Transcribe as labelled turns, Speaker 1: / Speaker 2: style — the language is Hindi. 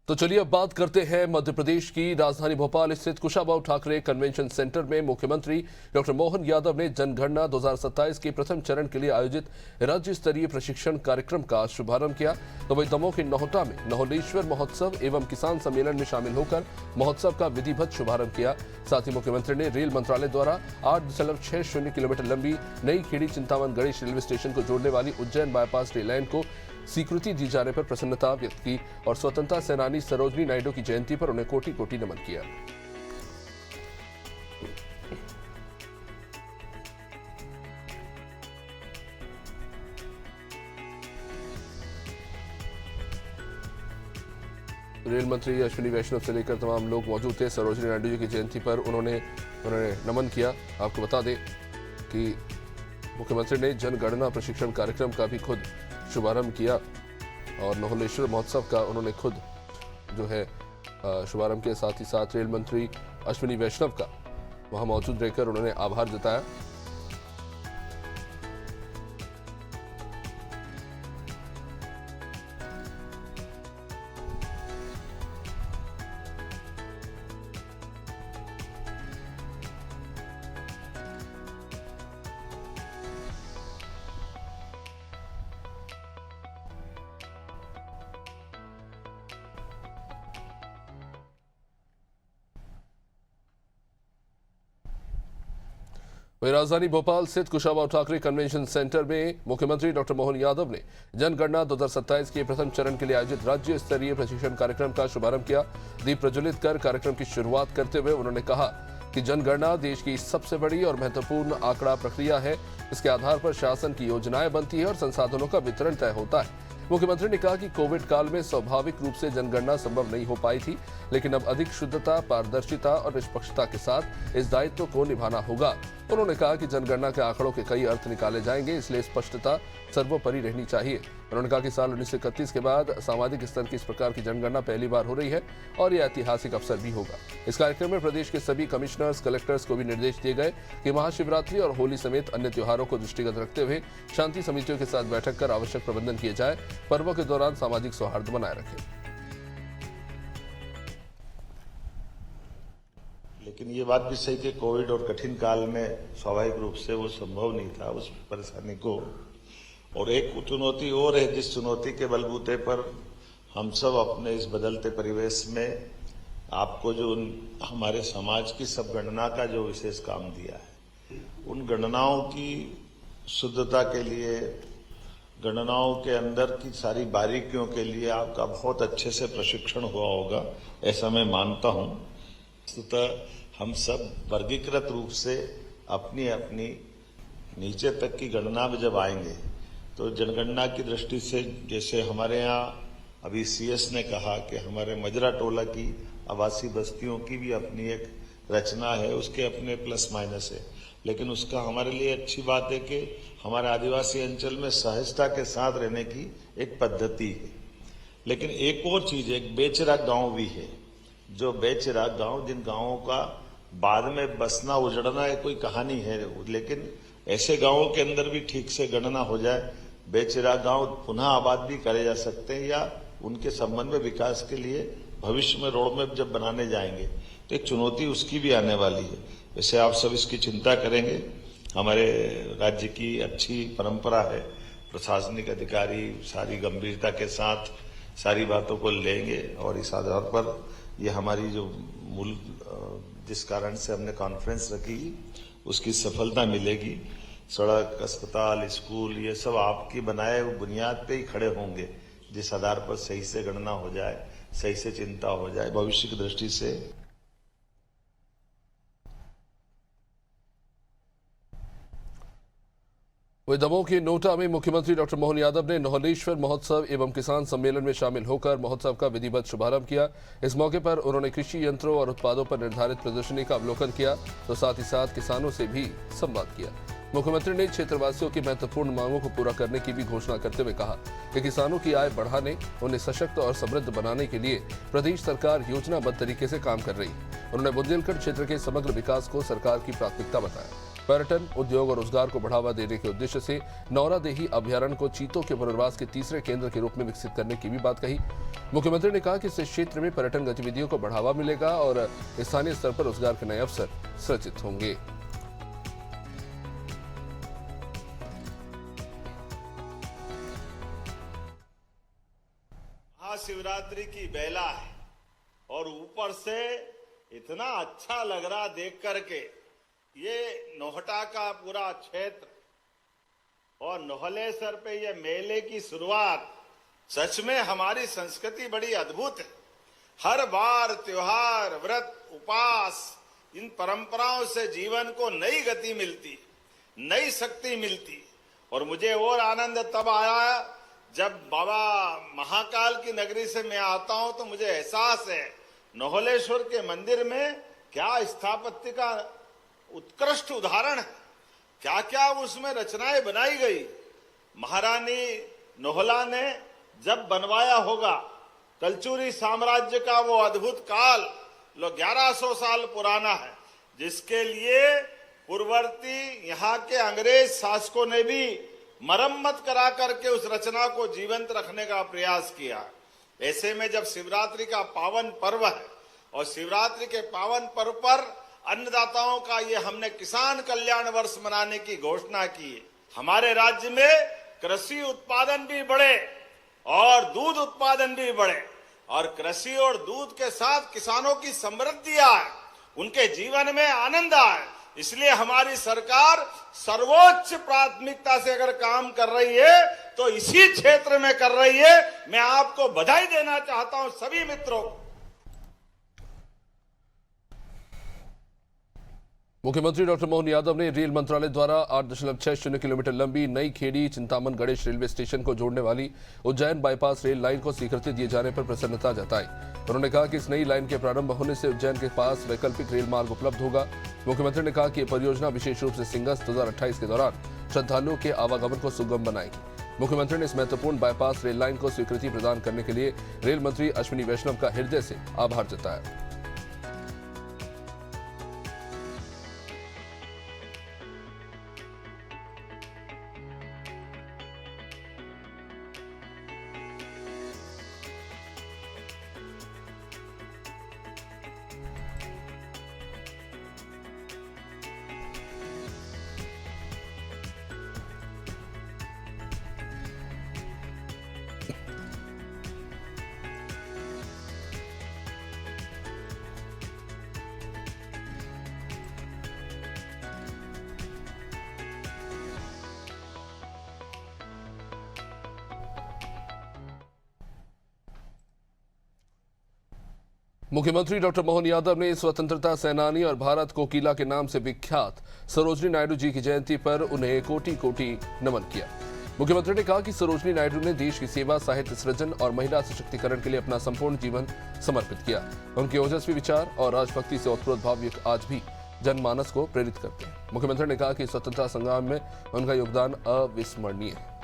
Speaker 1: तो चलिए अब बात करते हैं मध्य प्रदेश की राजधानी भोपाल स्थित कुशाभाऊ ठाकरे कन्वेंशन सेंटर में मुख्यमंत्री डॉक्टर मोहन यादव ने जनगणना 2027 के प्रथम चरण के लिए आयोजित राज्य स्तरीय प्रशिक्षण कार्यक्रम का शुभारंभ किया। तो वही दमोह के नौहटा में नहोलेश्वर महोत्सव एवं किसान सम्मेलन में शामिल होकर महोत्सव का विधिवत शुभारंभ किया। साथ ही मुख्यमंत्री ने रेल मंत्रालय द्वारा 8.60 किलोमीटर लंबी नई खेड़ी चिंतामन गणेश रेलवे स्टेशन को जोड़ने वाली उज्जैन बाईपास रेल लाइन को स्वीकृति दी जाने पर प्रसन्नता व्यक्त की और स्वतंत्रता सेनानी सरोजनी नायडू की जयंती पर उन्हें कोटि कोटि नमन किया। रेल मंत्री अश्विनी वैष्णव से लेकर तमाम लोग मौजूद थे। सरोजनी नायडू जी की जयंती पर उन्होंने नमन किया। आपको बता दें कि मुख्यमंत्री ने जनगणना प्रशिक्षण कार्यक्रम का भी खुद शुभारंभ किया और नहोलेश्वर महोत्सव का उन्होंने खुद जो है शुभारंभ के साथ ही साथ रेल मंत्री अश्विनी वैष्णव का वहां मौजूद रहकर उन्होंने आभार जताया। वहीं राजधानी भोपाल स्थित कुशाभाऊ ठाकरे कन्वेंशन सेंटर में मुख्यमंत्री डॉक्टर मोहन यादव ने जनगणना 2027 के प्रथम चरण के लिए आयोजित राज्य स्तरीय प्रशिक्षण कार्यक्रम का शुभारंभ किया। दीप प्रज्वलित कर कार्यक्रम की शुरुआत करते हुए उन्होंने कहा कि जनगणना देश की सबसे बड़ी और महत्वपूर्ण आंकड़ा प्रक्रिया है। इसके आधार पर शासन की योजनाएं बनती है और संसाधनों का वितरण तय होता है। मुख्यमंत्री ने कहा कि कोविड काल में स्वाभाविक रूप से जनगणना संभव नहीं हो पाई थी, लेकिन अब अधिक शुद्धता, पारदर्शिता और निष्पक्षता के साथ इस दायित्व को निभाना होगा। उन्होंने कहा कि जनगणना के आंकड़ों के कई अर्थ निकाले जाएंगे, इसलिए स्पष्टता सर्वोपरि रहनी चाहिए। उन्होंने कहा कि साल 1931 के बाद सामाजिक स्तर की इस प्रकार की जनगणना पहली बार हो रही है और यह ऐतिहासिक अवसर भी होगा। इस कार्यक्रम में प्रदेश के सभी कमिश्नर्स, कलेक्टर्स को भी निर्देश दिए गए कि महाशिवरात्रि और होली समेत अन्य त्योहारों को दृष्टिगत रखते हुए शांति समितियों के साथ बैठक कर आवश्यक प्रबंधन किए जाए, पर्वों के दौरान सामाजिक सौहार्द बनाए रखें।
Speaker 2: लेकिन ये बात भी सही कि कोविड और कठिन काल में स्वाभाविक रूप से वो संभव नहीं था उस परेशानी को। और एक चुनौती और है जिस चुनौती के बलबूते पर हम सब अपने इस बदलते परिवेश में आपको जो हमारे समाज की सब गणना का जो विशेष काम दिया है, उन गणनाओं की शुद्धता के लिए, गणनाओं के अंदर की सारी बारीकियों के लिए आपका बहुत अच्छे से प्रशिक्षण हुआ होगा, ऐसा मैं मानता हूं। वस्तुतः हम सब वर्गीकृत रूप से अपनी अपनी नीचे तक की गणना में जब आएंगे तो जनगणना की दृष्टि से, जैसे हमारे यहाँ अभी सीएस ने कहा कि हमारे मजरा टोला की आवासीय बस्तियों की भी अपनी एक रचना है, उसके अपने प्लस माइनस है, लेकिन उसका हमारे लिए अच्छी बात है कि हमारे आदिवासी अंचल में सहजता के साथ रहने की एक पद्धति है। लेकिन एक और चीज, एक बेचरा गांव भी है, जो बेचरा गांव, जिन गांवों का बाद में बसना उजड़ना है कोई कहानी है, लेकिन ऐसे गांवों के अंदर भी ठीक से गणना हो जाए, बेचरा गांव पुनः आबाद भी करे जा सकते हैं या उनके संबंध में विकास के लिए भविष्य में रोड मैप जब बनाने जाएंगे तो एक चुनौती उसकी भी आने वाली है। वैसे आप सब इसकी चिंता करेंगे। हमारे राज्य की अच्छी परंपरा है, प्रशासनिक अधिकारी सारी गंभीरता के साथ सारी बातों को लेंगे और इस आधार पर ये हमारी जो मूल जिस कारण से हमने कॉन्फ्रेंस रखी उसकी सफलता मिलेगी। सड़क, अस्पताल, स्कूल, ये सब आपकी बनाए हुए बुनियाद पे ही खड़े होंगे, जिस आधार पर सही से गणना हो जाए, सही से चिंता हो जाए भविष्य की दृष्टि से।
Speaker 1: वही दमोह के नोटा में मुख्यमंत्री डॉक्टर मोहन यादव ने नहोलेश्वर महोत्सव एवं किसान सम्मेलन में शामिल होकर महोत्सव का विधिवत शुभारंभ किया। इस मौके पर उन्होंने कृषि यंत्रों और उत्पादों पर निर्धारित प्रदर्शनी का अवलोकन किया, तो साथ ही साथ किसानों से भी संवाद किया। मुख्यमंत्री ने क्षेत्रवासियों की महत्वपूर्ण मांगों को पूरा करने की भी घोषणा करते हुए कहा कि किसानों की आय बढ़ाने, उन्हें सशक्त और समृद्ध बनाने के लिए प्रदेश सरकार योजनाबद्ध तरीके से काम कर रही है। उन्होंने बुंदेलखंड क्षेत्र के समग्र विकास को सरकार की प्राथमिकता बताया। पर्यटन, उद्योग और रोजगार को बढ़ावा देने के उद्देश्य से नौरादेही अभ्यारण्य को चीतों के पुनर्वास के तीसरे केंद्र के रूप में विकसित करने की भी बात कही। मुख्यमंत्री ने कहा कि इससे क्षेत्र में पर्यटन गतिविधियों को बढ़ावा मिलेगा और स्थानीय स्तर पर रोजगार के नए अवसर सृजित होंगे।
Speaker 2: महाशिवरात्रि की बेला है और ऊपर से इतना अच्छा लग रहा देख करके। ये नोहटा का पूरा क्षेत्र और नोहलेसर पे ये मेले की शुरुआत, सच में हमारी संस्कृति बड़ी अद्भुत है। हर बार त्योहार, व्रत, उपास, इन परंपराओं से जीवन को नई गति मिलती, नई शक्ति मिलती। और मुझे और आनंद तब आया जब बाबा महाकाल की नगरी से मैं आता हूं तो मुझे एहसास है नोहलेश्वर के मंदिर में क्या स्थापत्य का उत्कृष्ट उदाहरण है, क्या क्या उसमें रचनाएं बनाई गई। महारानी नोहला ने जब बनवाया होगा, कलचुरी साम्राज्य का वो अद्भुत काल 1100 साल पुराना है, जिसके लिए पूर्ववर्ती यहाँ के अंग्रेज शासकों ने भी मरम्मत करा करके उस रचना को जीवंत रखने का प्रयास किया। ऐसे में जब शिवरात्रि का पावन पर्व है और शिवरात्रि के पावन पर्व पर अन्नदाताओं का ये हमने किसान कल्याण वर्ष मनाने की घोषणा की है। हमारे राज्य में कृषि उत्पादन भी बढ़े और दूध उत्पादन भी बढ़े और कृषि और दूध के साथ किसानों की समृद्धि आए, उनके जीवन में आनंद आए। इसलिए हमारी सरकार सर्वोच्च प्राथमिकता से अगर काम कर रही है तो इसी क्षेत्र में कर रही है। मैं आपको बधाई देना चाहता हूं सभी मित्रों को।
Speaker 1: मुख्यमंत्री डॉक्टर मोहन यादव ने रेल मंत्रालय द्वारा 8.60 किलोमीटर लंबी नई खेड़ी चिंतामन गणेश रेलवे स्टेशन को जोड़ने वाली उज्जैन बाईपास रेल लाइन को स्वीकृति दिए जाने पर प्रसन्नता जताई। उन्होंने कहा कि इस नई लाइन के प्रारंभ होने से उज्जैन के पास वैकल्पिक रेल मार्ग उपलब्ध होगा। मुख्यमंत्री ने कहा कि यह परियोजना विशेष रूप से सिंगस 2028 के दौरान श्रद्धालुओं के आवागमन को सुगम बनाएगी। मुख्यमंत्री ने इस महत्वपूर्ण बाईपास रेल लाइन को स्वीकृति प्रदान करने के लिए रेल मंत्री अश्विनी वैष्णव का हृदय से आभार जताया। मुख्यमंत्री डॉक्टर मोहन यादव ने स्वतंत्रता सेनानी और भारत कोकिला के नाम से विख्यात सरोजिनी नायडू जी की जयंती पर उन्हें कोटि कोटि नमन किया। मुख्यमंत्री ने कहा कि सरोजिनी नायडू ने देश की सेवा, साहित्य सृजन और महिला सशक्तिकरण के लिए अपना संपूर्ण जीवन समर्पित किया। उनके ओजस्वी विचार और राजभक्ति से ओतप्रोत भाव आज भी जनमानस को प्रेरित करते हैं। मुख्यमंत्री ने कहा कि स्वतंत्रता संग्राम में उनका योगदान अविस्मरणीय है।